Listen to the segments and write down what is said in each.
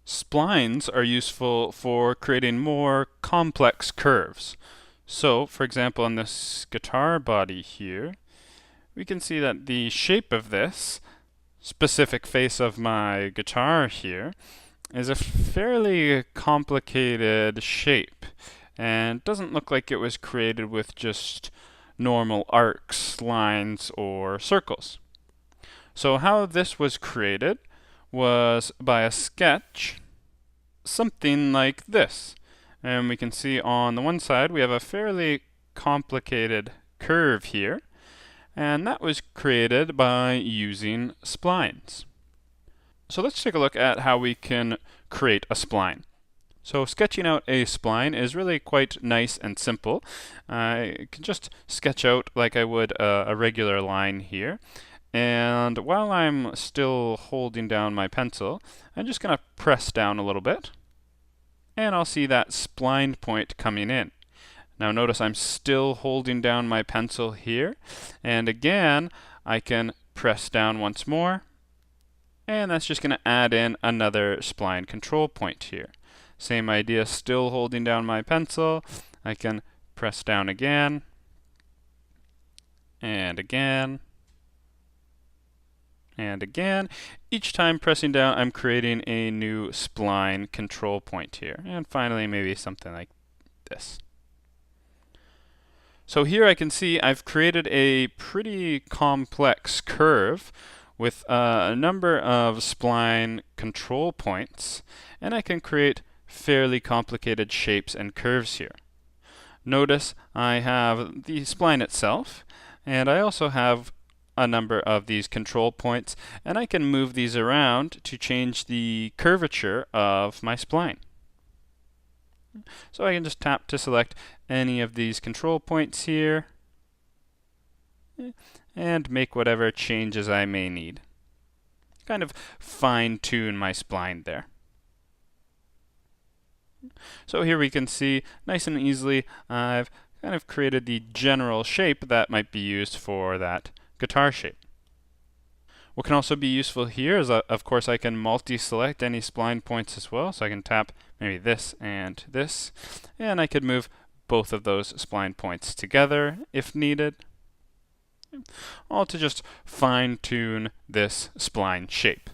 Splines are useful for creating more complex curves. So, for example, on this guitar body here, we can see that the shape of this specific face of my guitar here is a fairly complicated shape and doesn't look like it was created with just normal arcs, lines, or circles. So how this was created was by a sketch, something like this. And we can see on the one side we have a fairly complicated curve here, and that was created by using splines. So let's take a look at how we can create a spline. So sketching out a spline is really quite nice and simple. I can just sketch out like I would a regular line here. And while I'm still holding down my pencil, I'm just going to press down a little bit. And I'll see that spline point coming in. Now notice I'm still holding down my pencil here. And again, I can press down once more. And that's just going to add in another spline control point here. Same idea, still holding down my pencil. I can press down again, and again, and again. Each time pressing down, I'm creating a new spline control point here. And finally, maybe something like this. So here I can see I've created a pretty complex curve with a number of spline control points, and I can create fairly complicated shapes and curves here. Notice I have the spline itself, and I also have a number of these control points, and I can move these around to change the curvature of my spline. So I can just tap to select any of these control points here and make whatever changes I may need. Kind of fine-tune my spline there. So here we can see nice and easily I've kind of created the general shape that might be used for that guitar shape. What can also be useful here is, of course, I can multi-select any spline points as well. So I can tap maybe this, and I could move both of those spline points together if needed, all to just fine-tune this spline shape.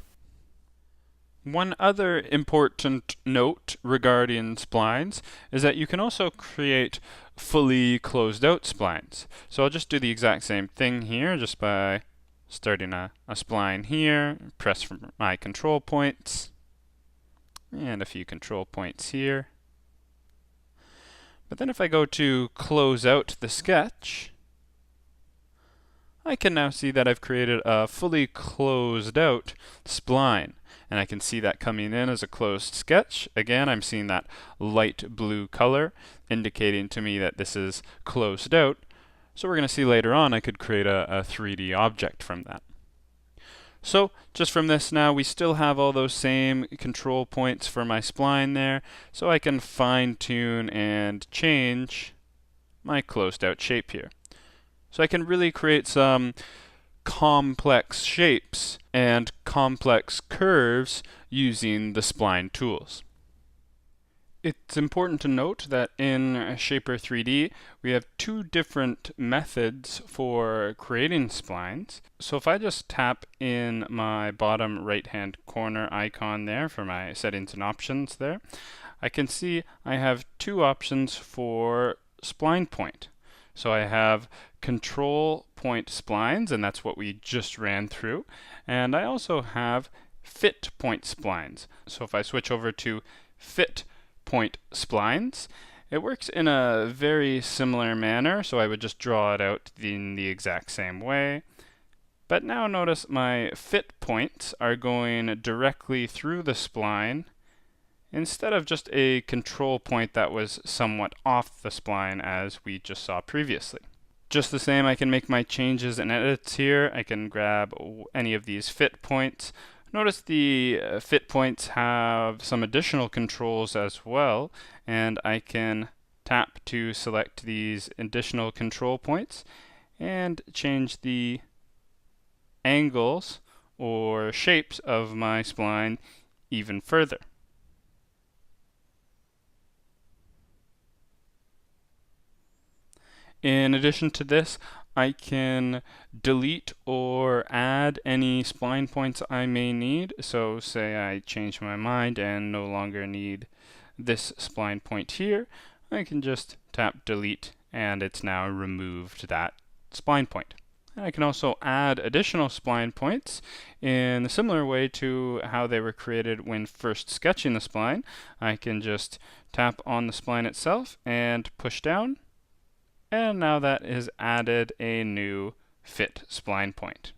One other important note regarding splines is that you can also create fully closed out splines. So I'll just do the exact same thing here just by starting a spline here, press for my control points, and a few control points here. But then if I go to close out the sketch, I can now see that I've created a fully closed out spline. And I can see that coming in as a closed sketch. Again, I'm seeing that light blue color, indicating to me that this is closed out. So we're going to see later on I could create a 3D object from that. So just from this now, we still have all those same control points for my spline there. So I can fine-tune and change my closed out shape here. So I can really create some complex shapes and complex curves using the spline tools. It's important to note that in Shapr3D we have two different methods for creating splines. So if I just tap in my bottom right hand corner icon there for my settings and options there, I can see I have two options for spline point. So I have control point splines, and that's what we just ran through. And I also have fit point splines. So if I switch over to fit point splines, it works in a very similar manner. So I would just draw it out in the exact same way. But now notice my fit points are going directly through the spline instead of just a control point that was somewhat off the spline as we just saw previously. Just the same, I can make my changes and edits here. I can grab any of these fit points. Notice the fit points have some additional controls as well, and I can tap to select these additional control points and change the angles or shapes of my spline even further. In addition to this, I can delete or add any spline points I may need. So say I change my mind and no longer need this spline point here, I can just tap delete and it's now removed that spline point. And I can also add additional spline points in a similar way to how they were created when first sketching the spline. I can just tap on the spline itself and push down, and now that has added a new fit spline point.